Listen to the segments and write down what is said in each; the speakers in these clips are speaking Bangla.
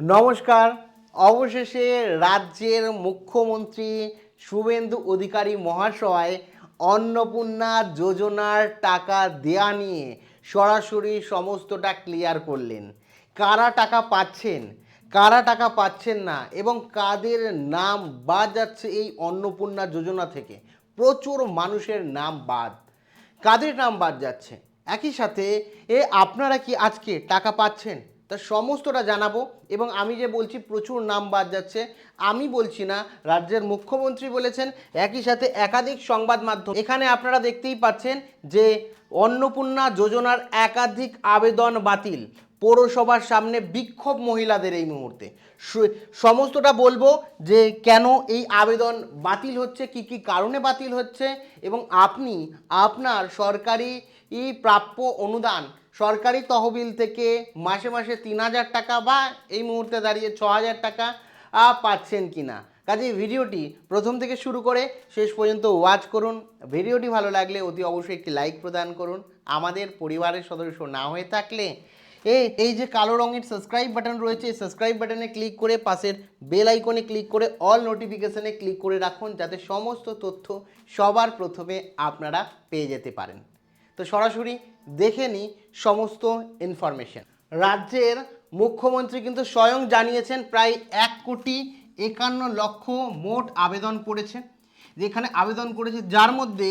নমস্কার। অবশেষে রাজ্যের মুখ্যমন্ত্রী শুভেন্দু অধিকারী মহাশয় অন্নপূর্ণা যোজনার টাকা দেয়া নিয়ে সরাসরি সমস্তটা ক্লিয়ার করলেন। কারা টাকা পাচ্ছেন, কারা টাকা পাচ্ছেন না এবং কাদের নাম বাদ যাচ্ছে এই অন্নপূর্ণা যোজনা থেকে। প্রচুর মানুষের নাম বাদ। কাদের নাম বাদ যাচ্ছে, একই সাথে আপনারা কি আজকে টাকা পাচ্ছেন তা সমস্তটা জানাবো। এবং আমি যে বলছি প্রচুর নাম বাদ যাচ্ছে, আমি বলছি না, রাজ্যের মুখ্যমন্ত্রী বলেছেন, একই সাথে একাধিক সংবাদ মাধ্যম। এখানে আপনারা দেখতেই পাচ্ছেন যে অন্নপূর্ণা যোজনার একাধিক আবেদন বাতিল, পৌরসভার সামনে বিক্ষোভ মহিলাদের এই মুহূর্তে। সমস্তটা বলবো যে কেন এই আবেদন বাতিল হচ্ছে, কি কি কারণে বাতিল হচ্ছে, এবং আপনি আপনার সরকারি প্রাপ্য অনুদান সরকারি তহবিল থেকে মাসে মাসে 3,000 টাকা বা এই মুহূর্তে দাঁড়িয়ে 6,000 টাকা পাচ্ছেন কি না। কাজেই ভিডিওটি প্রথম থেকে শুরু করে শেষ পর্যন্ত ওয়াচ করুন। ভিডিওটি ভালো লাগলে অতি অবশ্যই একটি লাইক প্রদান করুন। আমাদের পরিবারের সদস্য না হয়ে থাকলে এই যে কালো রঙের সাবস্ক্রাইব বাটন রয়েছে, সাবস্ক্রাইব বাটনে ক্লিক করে পাশের বেল আইকনে ক্লিক করে অল নোটিফিকেশনে ক্লিক করে রাখুন, যাতে সমস্ত তথ্য সবার প্রথমে আপনারা পেয়ে যেতে পারেন। তো সরাসরি দেখে নিই সমস্ত ইনফরমেশন। রাজ্যের মুখ্যমন্ত্রী কিন্তু স্বয়ং জানিয়েছেন প্রায় 1,51,00,000 মোট আবেদন পড়েছে, যেখানে আবেদন করেছে, যার মধ্যে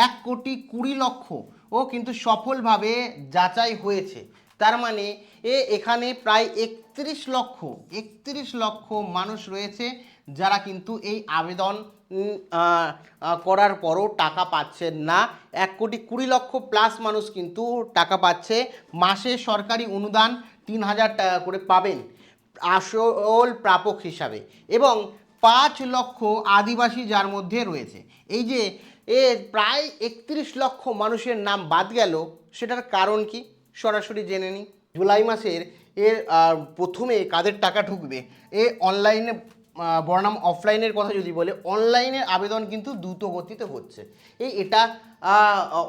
1,20,00,000 ও কিন্তু সফলভাবে যাচাই হয়েছে। তার মানে এখানে প্রায় 31 লক্ষ মানুষ রয়েছে যারা কিন্তু এই আবেদন করার পরও টাকা পাচ্ছেন না। 1,20,00,000 প্লাস মানুষ কিন্তু টাকা পাচ্ছে। মাসে সরকারি অনুদান 3,000 টাকা করে পাবেন আসল প্রাপক হিসাবে, এবং 5 লক্ষ আদিবাসী যার মধ্যে রয়েছে। এই যে প্রায় 31 লক্ষ মানুষের নাম বাদ গেল, সেটার কারণ কি সরাসরি জেনে নিই। জুলাই মাসের প্রথমে কাদের টাকা ঢুকবে, অনলাইনে বনাম অফলাইনের কথা যদি বলে, অনলাইনের আবেদন কিন্তু দ্রুত গতিতে হচ্ছে, এটা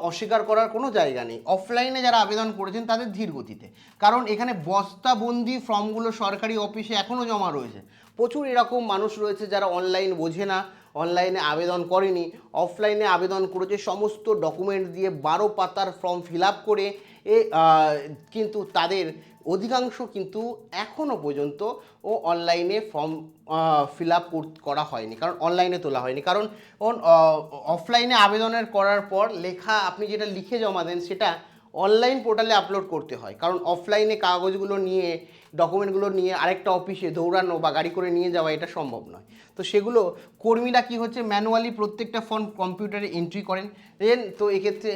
অস্বীকার করার কোনো জায়গা নেই। অফলাইনে যারা আবেদন করেছেন তাদের ধীর গতিতে, কারণ এখানে বস্তাবন্দি ফর্মগুলো সরকারি অফিসে এখনও জমা রয়েছে। প্রচুর এরকম মানুষ রয়েছে যারা অনলাইন বোঝে না, অনলাইনে আবেদন করেনি, অফলাইনে আবেদন করেছে, সমস্ত ডকুমেন্ট দিয়ে 12 পাতার ফর্ম ফিল আপ করে, কিন্তু তাদের অধিকাংশ কিন্তু এখনও পর্যন্ত অনলাইনে ফর্ম ফিল আপ করা হয়নি, কারণ অনলাইনে তোলা হয়নি। কারণ অফলাইনে আবেদনের করার পর লেখা আপনি যেটা লিখে জমা দেন সেটা অনলাইন পোর্টালে আপলোড করতে হয়, কারণ অফলাইনে কাগজগুলো নিয়ে, ডকুমেন্টগুলো নিয়ে আরেকটা অফিসে দৌড়ানো বা গাড়ি করে নিয়ে যাওয়া এটা সম্ভব নয়। তো সেগুলো কর্মীরা কি হচ্ছে, ম্যানুয়ালি প্রত্যেকটা ফর্ম কম্পিউটারে এন্ট্রি করেন। তো এক্ষেত্রে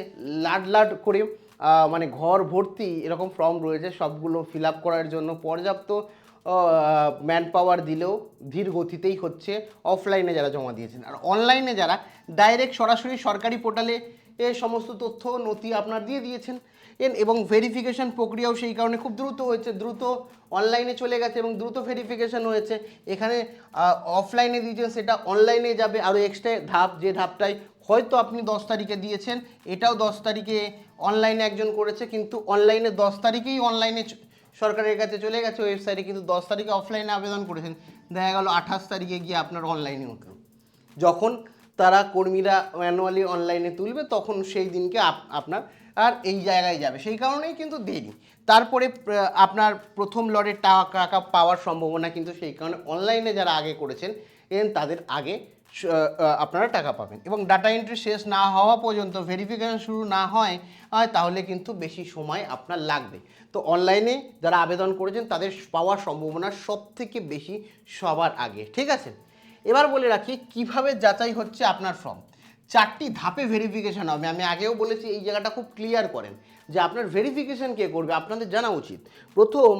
লাড করে মানে ঘর ভর্তি এরকম ফর্ম রয়েছে, সবগুলো ফিল আপ করার জন্য পর্যাপ্ত ম্যান পাওয়ার দিলেও ধীর গতিতেই হচ্ছে অফলাইনে যারা জমা দিয়েছেন। আর অনলাইনে যারা ডাইরেক্ট সরাসরি সরকারি পোর্টালে সমস্ত তথ্য নথি আপনার দিয়ে দিয়েছেন, এবং ভেরিফিকেশন প্রক্রিয়াও সেই কারণে খুব দ্রুত হয়েছে, দ্রুত অনলাইনে চলে গেছে এবং দ্রুত ভেরিফিকেশন হয়েছে। এখানে অফলাইনে দিয়েছেন সেটা অনলাইনে যাবে আরও এক্সট্রা ধাপ, যে ধাপটাই হয়তো আপনি 10 তারিখে দিয়েছেন, এটাও 10 তারিখে অনলাইনে একজন করেছে, কিন্তু অনলাইনে 10 তারিখেই অনলাইনে সরকারের কাছে চলে গেছে ওয়েবসাইটে, কিন্তু 10 তারিখে অফলাইনে আবেদন করেছেন, দেখা গেল 28 তারিখে গিয়ে আপনার অনলাইনে উঠল। যখন তারা কর্মীরা ম্যানুয়ালি অনলাইনে তুলবে তখন সেই দিনকে আপনার আর এই জায়গায় যাবে, সেই কারণেই কিন্তু দেরি। তারপরে আপনার প্রথম লটের টাকা পাওয়ার সম্ভাবনা কিন্তু সেই কারণে অনলাইনে যারা আগে করেছেন তাদের আগে আপনারা টাকা পাবেন, এবং ডাটা এন্ট্রি শেষ না হওয়া পর্যন্ত, ভেরিফিকেশন শুরু না হয় তাহলে কিন্তু বেশি সময় আপনার লাগবে। তো অনলাইনে যারা আবেদন করেছেন তাদের পাওয়ার সম্ভাবনা সব থেকে বেশি সবার আগে, ঠিক আছে। এবার বলে রাখি কিভাবে যাচাই হচ্ছে আপনার ফর্ম। 4টি ধাপে ভেরিফিকেশন হবে। আমি আগেও বলেছি, এই জায়গাটা খুব ক্লিয়ার করেন যে আপনার ভেরিফিকেশন কে করবে, আপনাদের জানা উচিত। প্রথম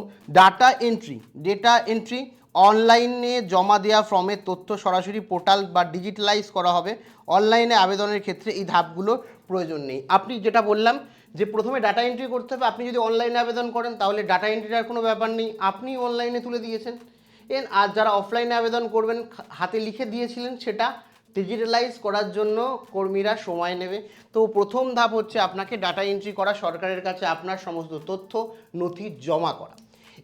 ডেটা এন্ট্রি, অনলাইনে জমা দেওয়া ফর্মের তথ্য সরাসরি পোর্টাল বা ডিজিটালাইজ করা হবে। অনলাইনে আবেদনের ক্ষেত্রে এই ধাপগুলো প্রয়োজন নেই। আপনি যেটা বললাম যে প্রথমে ডাটা এন্ট্রি করতে হবে, আপনি যদি অনলাইনে আবেদন করেন তাহলে ডাটা এন্ট্রিটার কোনো ব্যাপার নেই, আপনি অনলাইনে তুলে দিয়েছেন। আর যারা অফলাইনে আবেদন করবেন, হাতে লিখে দিয়েছিলেন, সেটা ডিজিটালাইজ করার জন্য কর্মীরা সময় নেবে। তো প্রথম ধাপ হচ্ছে আপনাকে ডাটা এন্ট্রি করা, সরকারের কাছে আপনার সমস্ত তথ্য নথি জমা করা।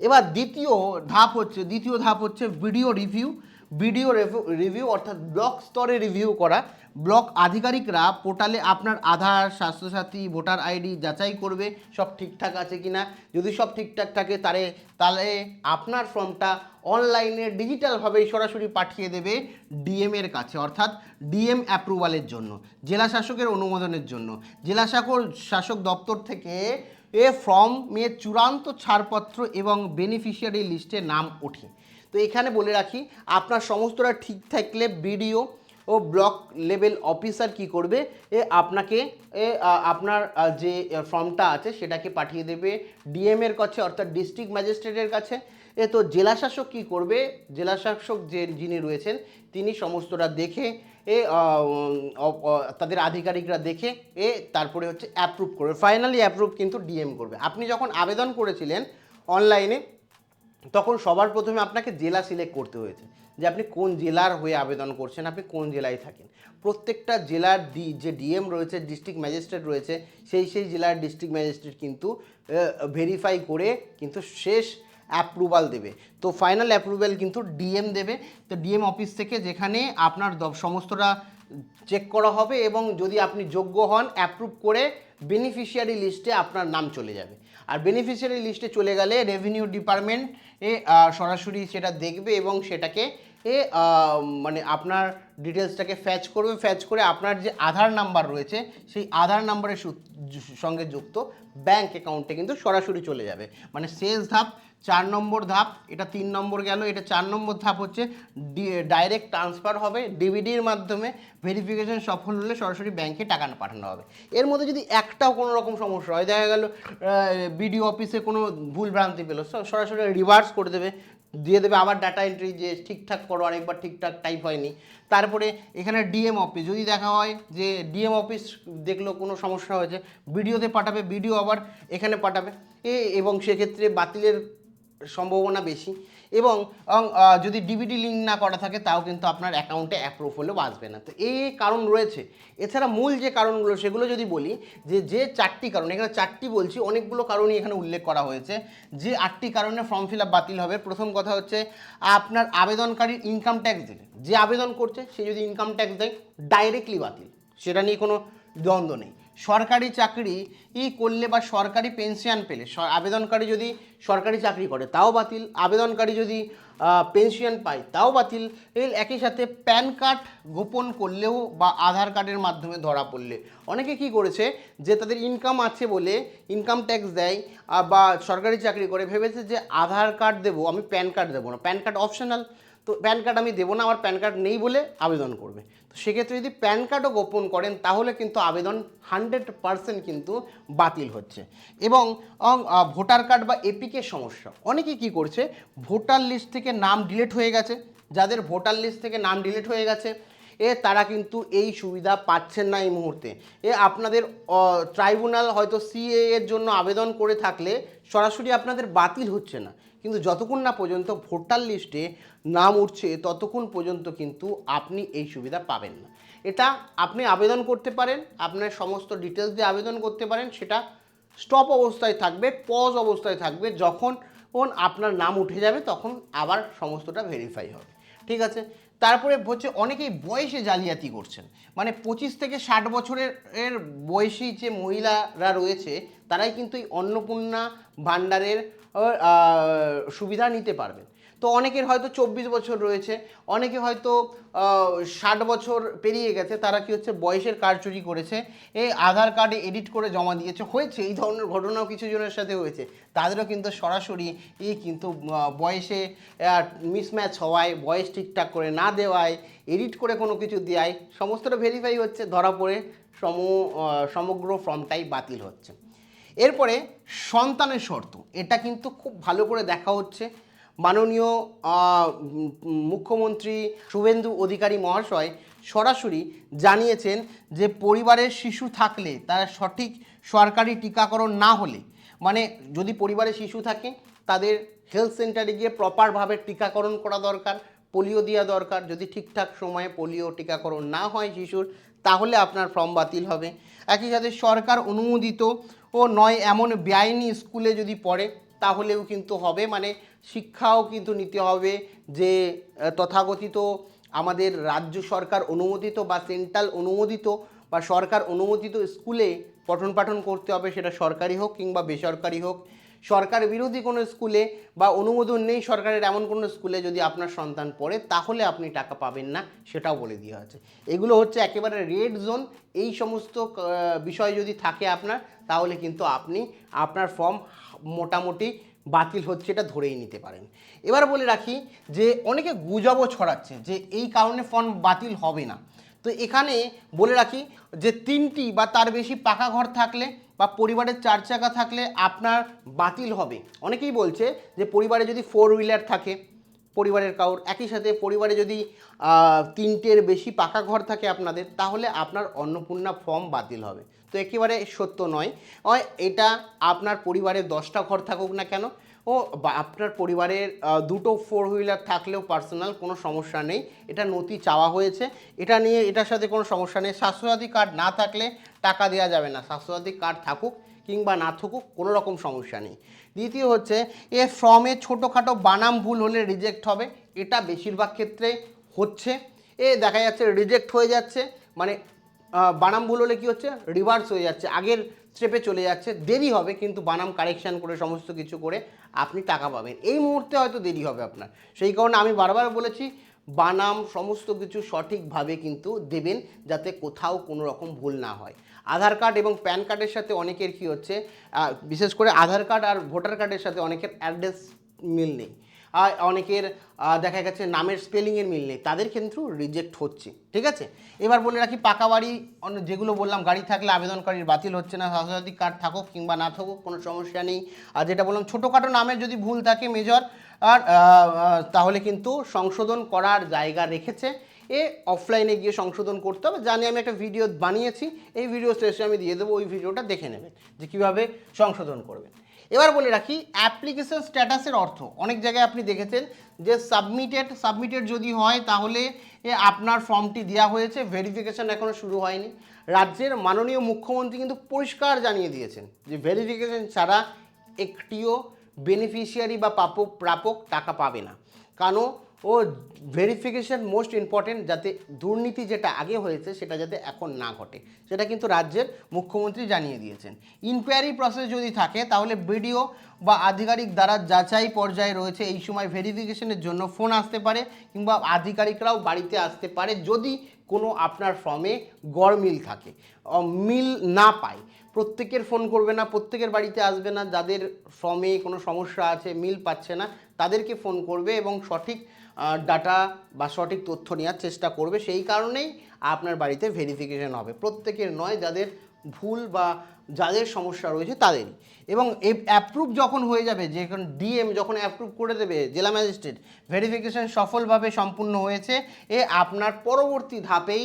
এবার দ্বিতীয় ধাপ হচ্ছে ভিডিও রিভিউ অর্থাৎ ব্লক স্তরে রিভিউ করা। ব্লক আধিকারিকরা পোর্টালে আপনার আধার, স্বাস্থ্যসাথী, ভোটার আইডি যাচাই করবে সব ঠিকঠাক আছে কি না। যদি সব ঠিকঠাক থাকে তাহলে আপনার ফর্মটা অনলাইনে ডিজিটালভাবেই সরাসরি পাঠিয়ে দেবে ডিএম এর কাছে, অর্থাৎ ডিএম অ্যাপ্রুভালের জন্য, জেলা শাসকের অনুমোদনের জন্য। জেলা শাসক দপ্তর থেকে ফর্মের চূড়ান্ত ছাড়পত্র এবং বেনিফিশিয়ারি লিস্টে নাম ওঠে। তো এখানে বলে রাখি, আপনার সমস্তটা ঠিক থাকলে বিডিও ও ব্লক লেভেল অফিসার কি করবে, আপনাকে আপনার যে ফর্মটা আছে সেটাকে পাঠিয়ে দেবে ডিএম এর কাছে, অর্থাৎ ডিস্ট্রিক্ট ম্যাজিস্ট্রেটের কাছে। তো জেলা শাসক কী করবে, জেলা শাসক যিনি রয়েছেন তিনি সমস্তটা দেখে তাদের আধিকারিকরা দেখে তারপরে হচ্ছে অ্যাপ্রুভ করবে। ফাইনালি অ্যাপ্রুভ কিন্তু ডিএম করবে। আপনি যখন আবেদন করেছিলেন অনলাইনে তখন সবার প্রথমে আপনাকে জেলা সিলেক্ট করতে হয়েছে, যে আপনি কোন জেলার হয়ে আবেদন করছেন, আপনি কোন জেলায় থাকেন। প্রত্যেকটা জেলার যে ডিএম রয়েছে, ডিস্ট্রিক্ট ম্যাজিস্ট্রেট রয়েছে, সেই জেলার ডিস্ট্রিক্ট ম্যাজিস্ট্রেট কিন্তু ভেরিফাই করে কিন্তু শেষ অ্যাপ্রুভাল দেবে। তো ফাইনাল অ্যাপ্রুভাল কিন্তু ডিএম দেবে। তো ডিএম অফিস থেকে যেখানে আপনার সমস্তটা চেক করা হবে এবং যদি আপনি যোগ্য হন অ্যাপ্রুভ করে বেনিফিশিয়ারি লিস্টে আপনার নাম চলে যাবে। আর বেনিফিশিয়ারি লিস্টে চলে গেলে রেভিনিউ ডিপার্টমেন্ট সরাসরি সেটা দেখবে এবং সেটাকে মানে আপনার ডিটেলসটাকে ফ্যাচ করে আপনার যে আধার নাম্বার রয়েছে সেই আধার নাম্বারের সঙ্গে যুক্ত ব্যাঙ্ক অ্যাকাউন্টে কিন্তু সরাসরি চলে যাবে। মানে শেষ ধাপ 4 নম্বর ধাপ, এটা 3 নম্বর গেল, এটা 4 নম্বর ধাপ হচ্ছে ডাইরেক্ট ট্রান্সফার হবে ডিবিডির মাধ্যমে। ভেরিফিকেশন সফল হলে সরাসরি ব্যাংকে টাকা পাঠানো হবে। এর মধ্যে যদি একটাও কোনো রকম সমস্যা হয়, দেখা গেল বিডিও অফিসে কোনো ভুল ভ্রান্তি পেলো, সরাসরি রিভার্স করে দিয়ে দেবে আবার ডাটা এন্ট্রি যে ঠিকঠাক করো, আরেকবার ঠিকঠাক টাইপ হয়নি। তারপরে এখানে ডিএম অফিস যদি দেখা হয় যে ডিএম অফিস দেখলো কোনো সমস্যা হয়েছে, বিডিওতে পাঠাবে, বিডিও আবার এখানে পাঠাবে এবং সেক্ষেত্রে বাতিলের সম্ভাবনা বেশি। এবং যদি ডিবিডি লিঙ্ক না করা থাকে তাও কিন্তু আপনার অ্যাকাউন্টে অ্যাপ্রুভ হলেও আসবে না। তো এই কারণ রয়েছে। এছাড়া মূল যে কারণগুলো সেগুলো যদি বলি, যে 4টি কারণ, এখানে 4টি বলছি, অনেকগুলো কারণই এখানে উল্লেখ করা হয়েছে যে 8টি কারণে ফর্ম ফিল আপ বাতিল হবে। প্রথম কথা হচ্ছে আপনার আবেদনকারীর ইনকাম ট্যাক্স দিলে, যে আবেদন করছে সে যদি ইনকাম ট্যাক্স দেয় ডাইরেক্টলি বাতিল, সেটা নিয়ে কোনো দ্বন্দ্ব নেই। সরকারি চাকরি করলে বা সরকারি পেনশন পেলে, আবেদনকারী যদি সরকারি চাকরি করে তাও বাতিল, আবেদনকারী যদি পেনশন পায় তাও বাতিল। একই সাথে প্যান কার্ড গোপন করলেও বা আধার কার্ডের মাধ্যমে ধরা পড়লে, অনেকে কি করেছে যে তাদের ইনকাম আছে বলে ইনকাম ট্যাক্স দেয় বা সরকারি চাকরি করে, ভেবেছে যে আধার কার্ড দেবো আমি, প্যান কার্ড দেবো না, প্যান কার্ড অপশনাল, তো প্যান কার্ড আমি দেবো না, আমার প্যান কার্ড নেই বলে আবেদন করবে। তো সেক্ষেত্রে যদি প্যান কার্ডও গোপন করেন তাহলে কিন্তু আবেদন 100% কিন্তু বাতিল হচ্ছে। এবং ভোটার কার্ড বা এপিকে সমস্যা, অনেকে কি করছে ভোটার লিস্ট থেকে নাম ডিলিট হয়ে গেছে, যাদের ভোটার লিস্ট থেকে নাম ডিলিট হয়ে গেছে তারা কিন্তু এই সুবিধা পাচ্ছেন না এই মুহূর্তে। আপনাদের ট্রাইব্যুনাল হয়তো সিএ এর জন্য আবেদন করে থাকলে সরাসরি আপনাদের বাতিল হচ্ছে না, কিন্তু যতক্ষণ না পর্যন্ত ভোটার লিস্টে নাম উঠছে ততক্ষণ পর্যন্ত কিন্তু আপনি এই সুবিধা পাবেন না। এটা আপনি আবেদন করতে পারেন, আপনার সমস্ত ডিটেলস দিয়ে আবেদন করতে পারেন, সেটা স্টপ অবস্থায় থাকবে, পজ অবস্থায় থাকবে, যখন আপনার নাম উঠে যাবে তখন আবার সমস্তটা ভেরিফাই হবে। ঠিক আছে। তারপরে হচ্ছে অনেকেই বয়সে জালিয়াতি করছেন, মানে 25 থেকে 60 বছরের বয়সী যে মহিলারা রয়েছে তারাই কিন্তু এই অন্নপূর্ণা ভাণ্ডারের সুবিধা নিতে পারবেন। তো অনেকের হয়তো 24 বছর রয়েছে, অনেকে হয়তো 60 বছর পেরিয়ে গেছে, তারা কি হচ্ছে বয়সের কার্ড চুরি করেছে, এই আধার কার্ডে এডিট করে জমা দিয়েছে, হয়েছে এই ধরনের ঘটনাও কিছু জনের সাথে হয়েছে। তাদেরও কিন্তু সরাসরি কিন্তু বয়সে মিসম্যাচ হওয়ায়, বয়স ঠিকঠাক করে না দেওয়ায়, এডিট করে কোনো কিছু দেওয়ায় সমস্তটা ভেরিফাই হচ্ছে, ধরা পড়ে সমগ্র ফর্মটাই বাতিল হচ্ছে। এরপরে সন্তানের শর্ত, এটা কিন্তু খুব ভালো করে দেখা হচ্ছে। মাননীয় মুখ্যমন্ত্রী শুভেন্দু অধিকারী মহাশয় সরাসরি জানিয়েছেন যে পরিবারের শিশু থাকলে তারা সঠিক সরকারি টিকাকরণ না হলে, মানে যদি পরিবারে শিশু থাকে তাদের হেলথ সেন্টারে গিয়ে প্রপারভাবে টিকাকরণ করা দরকার, পোলিও দেওয়া দরকার। যদি ঠিকঠাক সময়ে পোলিও টিকাকরণ না হয় শিশুর, তাহলে আপনার ফর্ম বাতিল হবে। একই সাথে সরকার অনুমোদিত ও নয় এমন বেআইনি স্কুলে যদি পড়ে তাহলেও কিন্তু হবে, মানে শিক্ষাও কিন্তু নিতে হবে যে তথাকথিত আমাদের রাজ্য সরকার অনুমোদিত বা সেন্ট্রাল অনুমোদিত বা সরকার অনুমোদিত স্কুলে পঠন পাঠন করতে হবে, সেটা সরকারি হোক কিংবা বেসরকারি হোক। সরকার বিরোধী কোনো স্কুলে বা অনুমোদন নেই সরকারের এমন কোনো স্কুলে যদি আপনার সন্তান পড়ে তাহলে আপনি টাকা পাবেন না, সেটাও বলে দেওয়া আছে। এগুলো হচ্ছে একেবারে রেড জোন। এই সমস্ত বিষয় যদি থাকে আপনার, তাহলে কিন্তু আপনি আপনার ফর্ম মোটামুটি বাতিল হচ্ছে এটা ধরেই নিতে পারেন। এবার বলে রাখি যে অনেকে গুজবও ছড়াচ্ছে যে এই কারণে ফর্ম বাতিল হবে না। তো এখানে বলে রাখি যে 3টি বা তার বেশি পাকা ঘর থাকলে বা পরিবারের 4 চাকা থাকলে আপনার বাতিল হবে। অনেকেই বলছে যে পরিবারে যদি 4 হুইলার থাকে পরিবারের কারোর, একই সাথে পরিবারে যদি 3টের বেশি পাকা ঘর থাকে আপনাদের, তাহলে আপনার অন্নপূর্ণা ফর্ম বাতিল হবে। তো একেবারে সত্য নয়। এটা আপনার পরিবারের 10টা ঘর থাকুক না কেন, বা আপনার পরিবারের 2টো 4 হুইলার থাকলেও পার্সোনাল কোনো সমস্যা নেই। এটা নথি চাওয়া হয়েছে, এটা নিয়ে এটার সাথে কোনো সমস্যা নেই। স্বাস্থ্যসাথী কার্ড না থাকলে টাকা দেওয়া যাবে না, স্বাস্থ্যসাথী কার্ড থাকুক কিংবা না থাকুক কোনো রকম সমস্যা নেই। দ্বিতীয় হচ্ছে ফর্মে ছোটোখাটো বানাম ভুল হলে রিজেক্ট হবে, এটা বেশিরভাগ ক্ষেত্রে হচ্ছে। দেখা যাচ্ছে রিজেক্ট হয়ে যাচ্ছে, মানে বানাম ভুল হলে কী হচ্ছে, রিভার্স হয়ে যাচ্ছে, আগের স্টেপে চলে যাচ্ছে, দেরি হবে কিন্তু বানাম কারেকশান করে সমস্ত কিছু করে আপনি টাকা পাবেন। এই মুহূর্তে হয়তো দেরি হবে আপনার, সেই কারণে আমি বারবার বলেছি বানাম সমস্ত কিছু সঠিকভাবে কিন্তু দেবেন, যাতে কোথাও কোনো রকম ভুল না হয়। আধার কার্ড এবং প্যান কার্ডের সাথে অনেকের কী হচ্ছে, বিশেষ করে আধার কার্ড আর ভোটার কার্ডের সাথে অনেকের অ্যাড্রেস মিল নেই, আর অনেকের দেখা গেছে নামের স্পেলিংয়ের মিল নেই, তাদের ক্ষেত্রেও রিজেক্ট হচ্ছে। ঠিক আছে, এবার বলে রাখি পাকা বাড়ি যেগুলো বললাম গাড়ি থাকলে আবেদনকারীর বাতিল হচ্ছে না, স্বাস্থ্যসাথী কার্ড থাকুক কিংবা না থাকুক কোনো সমস্যা নেই। আর যেটা বললাম ছোটোখাটো নামের যদি ভুল থাকে মেজর, আর তাহলে কিন্তু সংশোধন করার জায়গা রেখেছে, অফলাইনে গিয়ে সংশোধন করতে হবে। জানি আমি একটা ভিডিও বানিয়েছি, এই ভিডিও শেষে আমি দিয়ে দেবো, ওই ভিডিওটা দেখে নেবেন যে কীভাবে সংশোধন করবেন। এবার বলে রাখি অ্যাপ্লিকেশন স্ট্যাটাসের অর্থ। অনেক জায়গায় আপনি দেখেছেন যে সাবমিটেড যদি হয় তাহলে আপনার ফর্মটি দেওয়া হয়েছে, ভেরিফিকেশন এখনও শুরু হয়নি। রাজ্যের মাননীয় মুখ্যমন্ত্রী কিন্তু পরিষ্কার জানিয়ে দিয়েছেন যে ভেরিফিকেশন ছাড়া একটিও বেনিফিশিয়ারি বা প্রাপক টাকা পাবে না। কারণ ভেরিফিকেশন মোস্ট ইম্পর্টেন্ট, যাতে দুর্নীতি যেটা আগে হয়েছে সেটা যাতে এখন না ঘটে, সেটা কিন্তু রাজ্যের মুখ্যমন্ত্রী জানিয়ে দিয়েছেন। ইনকোয়ারি প্রসেস যদি থাকে তাহলে বিডিও বা আধিকারিক দ্বারা যাচাই পর্যায়ে রয়েছে, এই সময় ভেরিফিকেশনের জন্য ফোন আসতে পারে কিংবা আধিকারিকরাও বাড়িতে আসতে পারে যদি কোনো আপনার ফর্মে গড়মিল থাকে, মিল না পায়। প্রত্যেকের ফোন করবে না, প্রত্যেকের বাড়িতে আসবে না, যাদের ফর্মে কোনো সমস্যা আছে মিল পাচ্ছে না তাদেরকে ফোন করবে এবং সঠিক ডাটা বা সঠিক তথ্য নেওয়ার চেষ্টা করবে। সেই কারণেই আপনার বাড়িতে ভেরিফিকেশন হবে, প্রত্যেকের নয়, যাদের ভুল বা যাদের সমস্যা রয়েছে তাদেরই। এবং অ্যাপ্রুভ যখন হয়ে যাবে, যে এখন ডিএম যখন অ্যাপ্রুভ করে দেবে জেলা ম্যাজিস্ট্রেট, ভেরিফিকেশন সফলভাবে সম্পূর্ণ হয়েছে, আপনার পরবর্তী ধাপেই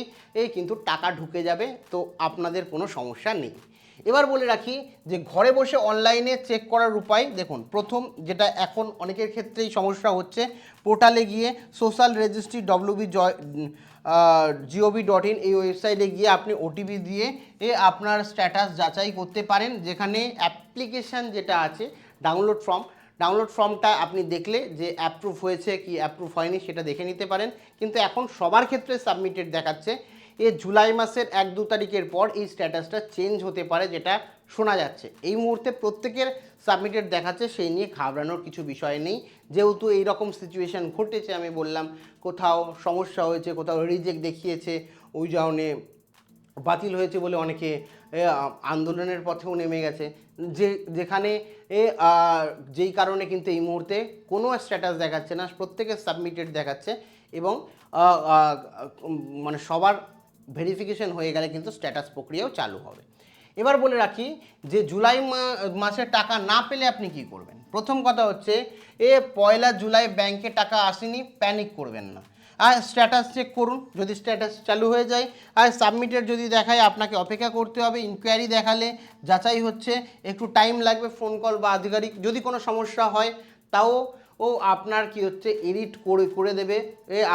কিন্তু টাকা ঢুকে যাবে, তো আপনাদের কোনো সমস্যা নেই। এবার বলে রাখি যে ঘরে বসে অনলাইনে চেক করার উপায়। দেখুন, প্রথম যেটা এখন অনেকের ক্ষেত্রেই সমস্যা হচ্ছে, পোর্টালে গিয়ে সোশ্যাল রেজিস্ট্রি www.gov.in এই ওয়েবসাইটে গিয়ে আপনি ওটিপি দিয়ে আপনার স্ট্যাটাস যাচাই করতে পারেন, যেখানে অ্যাপ্লিকেশান যেটা আছে ডাউনলোড ফর্মটা আপনি দেখলে যে অ্যাপ্রুভ হয়েছে কি অ্যাপ্রুভ হয়নি সেটা দেখে নিতে পারেন। কিন্তু এখন সবার ক্ষেত্রে সাবমিটেড দেখাচ্ছে, জুলাই মাসের 1-2 তারিখের পর এই স্ট্যাটাসটা চেঞ্জ হতে পারে, যেটা শোনা যাচ্ছে। এই মুহূর্তে প্রত্যেকের সাবমিটেড দেখাচ্ছে, সেই নিয়ে ঘাবড়ানোর কিছু বিষয় নেই। যেহেতু এই রকম সিচুয়েশান ঘটেছে, আমি বললাম কোথাও সমস্যা হয়েছে, কোথাও রিজেক্ট দেখিয়েছে, ওই কারণে বাতিল হয়েছে বলে অনেকে আন্দোলনের পথেও নেমে গেছে, যেখানে যেই কারণে কিন্তু এই মুহূর্তে কোনো স্ট্যাটাস দেখাচ্ছে না, প্রত্যেকের সাবমিটেড দেখাচ্ছে। এবং মানে সবার ভেরিফিকেশন হয়ে গেলে কিন্তু স্ট্যাটাস প্রক্রিয়াও চালু হবে। এবার বলে রাখি যে জুলাই মাসে টাকা না পেলে আপনি কি করবেন। প্রথম কথা হচ্ছে, 1 জুলাই ব্যাংকে টাকা আসেনি, প্যানিক করবেন না। আর স্ট্যাটাস চেক করুন, যদি স্ট্যাটাস চালু হয়ে যায় আর সাবমিটেড যদি দেখায় আপনাকে অপেক্ষা করতে হবে। ইনকোয়ারি দেখালে যাচাই হচ্ছে, একটু টাইম লাগবে, ফোন কল বা আধিকারিক যদি কোনো সমস্যা হয় তাও আপনার কি হচ্ছে এডিট করে দেবে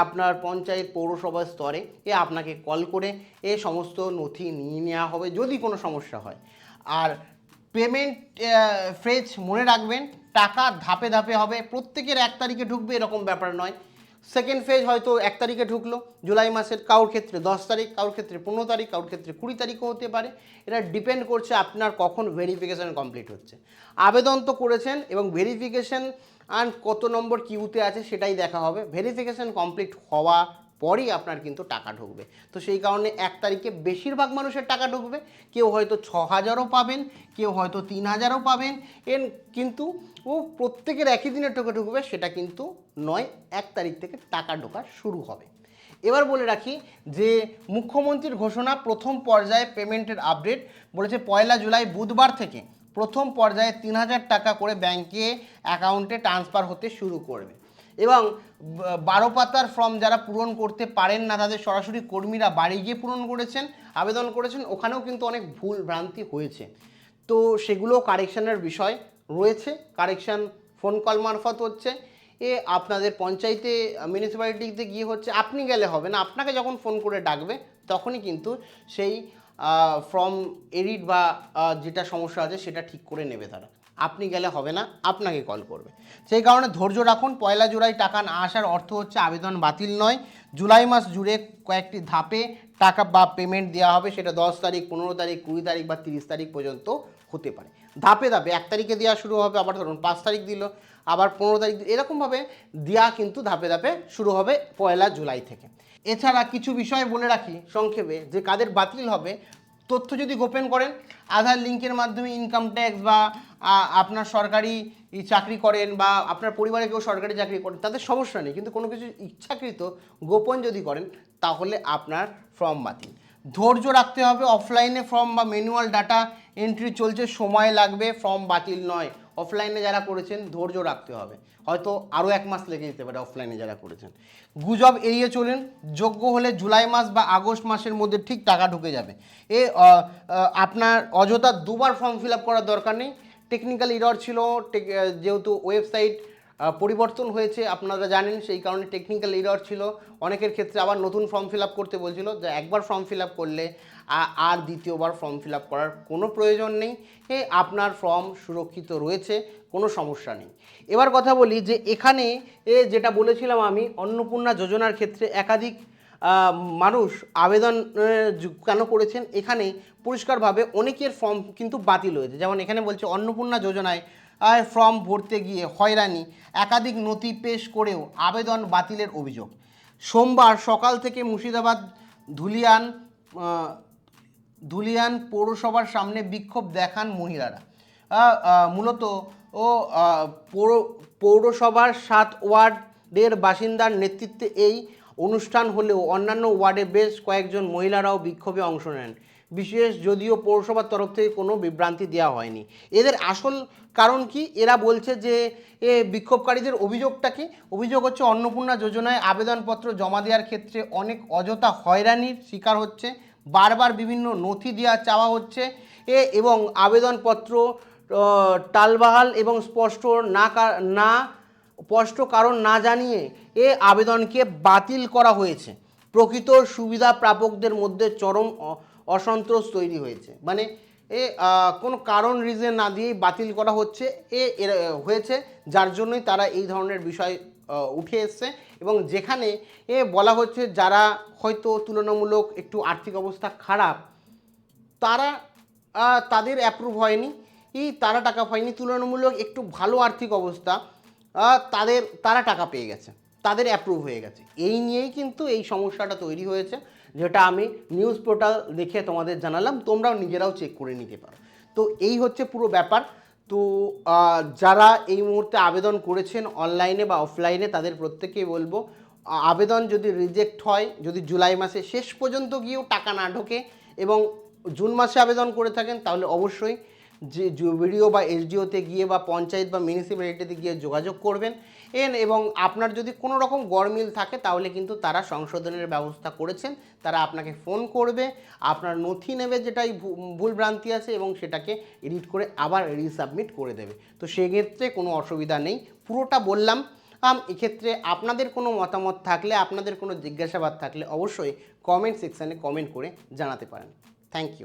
আপনার পঞ্চায়েত পৌরসভা স্তরে, আপনাকে কল করে সমস্ত নথি নিয়ে নেওয়া হবে যদি কোনো সমস্যা হয়। আর পেমেন্ট ফ্রেজ মনে রাখবেন, টাকা ধাপে ধাপে হবে, প্রত্যেকের 1 তারিখে ঢুকবে এরকম ব্যাপার নয়। সেকেন্ড ফেজ হয়তো 1 তারিখে ঢুকলো জুলাই মাসের, কারোর ক্ষেত্রে 10 তারিখ, কারোর ক্ষেত্রে 15 তারিখ, কারোর ক্ষেত্রে 20 তারিখও হতে পারে। এটা ডিপেন্ড করছে আপনার কখন ভেরিফিকেশান কমপ্লিট হচ্ছে। আবেদন তো করেছেন এবং ভেরিফিকেশান আর কত নম্বর কিউতে আছে সেটাই দেখা হবে। ভেরিফিকেশান কমপ্লিট হওয়া পরই আপনার কিন্তু টাকা ঢুকবে। তো সেই কারণে 1 তারিখে বেশিরভাগ মানুষের টাকা ঢুকবে। কেউ হয়তো 6,000ও পাবেন, কেউ হয়তো 3,000ও পাবেন, কিন্তু প্রত্যেকের একই দিনে টাকা ঢুকবে সেটা কিন্তু নয়। 1 তারিখ থেকে টাকা ঢোকা শুরু হবে। এবার বলে রাখি যে মুখ্যমন্ত্রীর ঘোষণা, প্রথম পর্যায়ে পেমেন্টের আপডেট বলেছে 1 জুলাই বুধবার থেকে প্রথম পর্যায়ে 3,000 টাকা করে ব্যাংকে অ্যাকাউন্টে ট্রান্সফার হতে শুরু করবে। এবং 12 পাতার ফর্ম যারা পূরণ করতে পারেন না তাদের সরাসরি কর্মীরা বাড়ি গিয়ে পূরণ করেছেন, আবেদন করেছেন, ওখানেও কিন্তু অনেক ভুল ভ্রান্তি হয়েছে। তো সেগুলো কারেকশানের বিষয় রয়েছে, কারেকশান ফোন কল মারফত হচ্ছে, আপনাদের পঞ্চায়েতে মিউনিসিপ্যালিটিতে গিয়ে হচ্ছে। আপনি গেলে হবে না, আপনাকে যখন ফোন করে ডাকবে তখনই কিন্তু সেই ফর্ম এডিট বা যেটা সমস্যা আছে সেটা ঠিক করে নেবে তারা। আপনি গেলে হবে না, আপনাকে কল করবে। সেই কারণে ধৈর্য রাখুন। 1 জুলাই টাকা না আসার অর্থ হচ্ছে আবেদন বাতিল নয়। জুলাই মাস জুড়ে কয়েকটি ধাপে টাকা বা পেমেন্ট দেওয়া হবে, সেটা 10 তারিখ, 15 তারিখ, 20 তারিখ বা 30 তারিখ পর্যন্ত হতে পারে। ধাপে ধাপে 1 তারিখে দেওয়া শুরু হবে, আবার ধরুন 5 তারিখ দিল, আবার 15 তারিখ, এরকমভাবে দেওয়া কিন্তু ধাপে ধাপে শুরু হবে 1 জুলাই থেকে। এছাড়া কিছু বিষয় বলে রাখি সংক্ষেপে, যে কাদের বাতিল হবে, তথ্য যদি গোপন করেন, আধার লিঙ্কের মাধ্যমে ইনকাম ট্যাক্স বা আপনার সরকারি চাকরি করেন বা আপনার পরিবারে কেউ সরকারি চাকরি করেন, তাদের সমস্যা নেই। কিন্তু কোনো কিছু ইচ্ছাকৃত গোপন যদি করেন তাহলে আপনার ফর্ম বাতিল। ধৈর্য রাখতে হবে। অফলাইনে ফর্ম বা ম্যানুয়াল ডাটা এন্ট্রি চলছে, সময় লাগবে, ফর্ম বাতিল নয়। অফলাইনে যারা করেছেন ধৈর্য রাখতে হবে, হয়তো আরও 1 মাস লেগে যেতে পারে অফলাইনে যারা করেছেন। গুজব এড়িয়ে চলেন, যোগ্য হলে জুলাই মাস বা আগস্ট মাসের মধ্যে ঠিক টাকা ঢুকে যাবে। আপনার অযথা 2বার ফর্ম ফিল আপ করার দরকার নেই। টেকনিক্যাল এরর ছিল, যেহেতু ওয়েবসাইট পরিবর্তন হয়েছে আপনারা জানেন, সেই কারণে টেকনিক্যাল এরর ছিল। অনেকের ক্ষেত্রে আবার নতুন ফর্ম ফিল আপ করতে বলছিল, যে একবার ফর্ম ফিল আপ করলে আর দ্বিতীয়বার ফর্ম ফিল আপ করার কোনো প্রয়োজন নেই। আপনার ফর্ম সুরক্ষিত রয়েছে, কোনো সমস্যা নেই। এবার কথা বলি যে এখানে যেটা বলেছিলাম আমি, অন্নপূর্ণা যোজনার ক্ষেত্রে একাধিক মানুষ আবেদন কেন করেছেন, এখানে পরিষ্কারভাবে অনেকের ফর্ম কিন্তু বাতিল হয়েছে। যেমন এখানে বলছে অন্নপূর্ণা যোজনায় ফর্ম ভরতে গিয়ে হয়রানি, একাধিক নথি পেশ করেও আবেদন বাতিলের অভিযোগ। সোমবার সকাল থেকে মুর্শিদাবাদ ধুলিয়ান পৌরসভার সামনে বিক্ষোভ দেখান মহিলারা। মূলত পৌরসভার 7 ওয়ার্ডের বাসিন্দার নেতৃত্বে এই অনুষ্ঠান হলেও অন্যান্য ওয়ার্ডে বেশ কয়েকজন মহিলারাও বিক্ষোভে অংশ নেন। বিশেষ যদিও পৌরসভার তরফ থেকে কোনো বিভ্রান্তি দেওয়া হয়নি। এদের আসল কারণ কি? এরা বলছে যে বিক্ষোভকারীদের অভিযোগটা কি? অভিযোগ হচ্ছে অন্নপূর্ণা যোজনায় আবেদনপত্র জমা দেওয়ার ক্ষেত্রে অনেক অযথা হয়রানির শিকার হচ্ছে, বারবার বিভিন্ন নথি দেওয়া চাওয়া হচ্ছে, এবং আবেদনপত্র টালবাহাল এবং স্পষ্ট কারণ না জানিয়ে আবেদনকে বাতিল করা হয়েছে। প্রকৃত সুবিধা প্রাপকদের মধ্যে চরম অসন্তোষ তৈরি হয়েছে। মানে কোনো কারণ রিজন না দিয়েই বাতিল করা হচ্ছে হয়েছে, যার জন্যই তারা এই ধরনের বিষয় উঠে এসছে। এবং যেখানে বলা হচ্ছে যারা হয়তো তুলনামূলক একটু আর্থিক অবস্থা খারাপ, তাদের অ্যাপ্রুভ হয়নি, তারা টাকা পায়নি। তুলনামূলক একটু ভালো আর্থিক অবস্থা তারা টাকা পেয়ে গেছে, তাদের অ্যাপ্রুভ হয়ে গেছে। এই নিয়েই কিন্তু এই সমস্যাটা তৈরি হয়েছে, যেটা আমি নিউজ পোর্টাল দেখে তোমাদের জানালাম, তোমরাও নিজেরাও চেক করে নিতে পারো। তো এই হচ্ছে পুরো ব্যাপার। তো যারা এই মুহূর্তে আবেদন করেছেন অনলাইনে বা অফলাইনে, তাদের প্রত্যেকেই বলবো, আবেদন যদি রিজেক্ট হয়, যদি জুলাই মাসে শেষ পর্যন্ত গিয়েও টাকা না ঢোকে এবং জুন মাসে আবেদন করে থাকেন, তাহলে অবশ্যই যে ভিডিও বা এসডিওতে গিয়ে বা পঞ্চায়েত বা মিউনিসিপ্যালিটিতে গিয়ে যোগাযোগ করবেন। এবং আপনার যদি কোনো রকম গরমিল থাকে তাহলে কিন্তু তারা সংশোধনের ব্যবস্থা করেছেন, তারা আপনাকে ফোন করবে, আপনার নথি নেবে যেটাই ভুল ভ্রান্তি আছে এবং সেটাকে এডিট করে আবার রিসাবমিট করে দেবে। তো সেক্ষেত্রে কোনো অসুবিধা নেই, পুরোটা বললাম। এক্ষেত্রে আপনাদের কোনো মতামত থাকলে, আপনাদের কোনো জিজ্ঞাসাবাদ থাকলে অবশ্যই কমেন্ট সেকশানে কমেন্ট করে জানাতে পারেন। Thank you.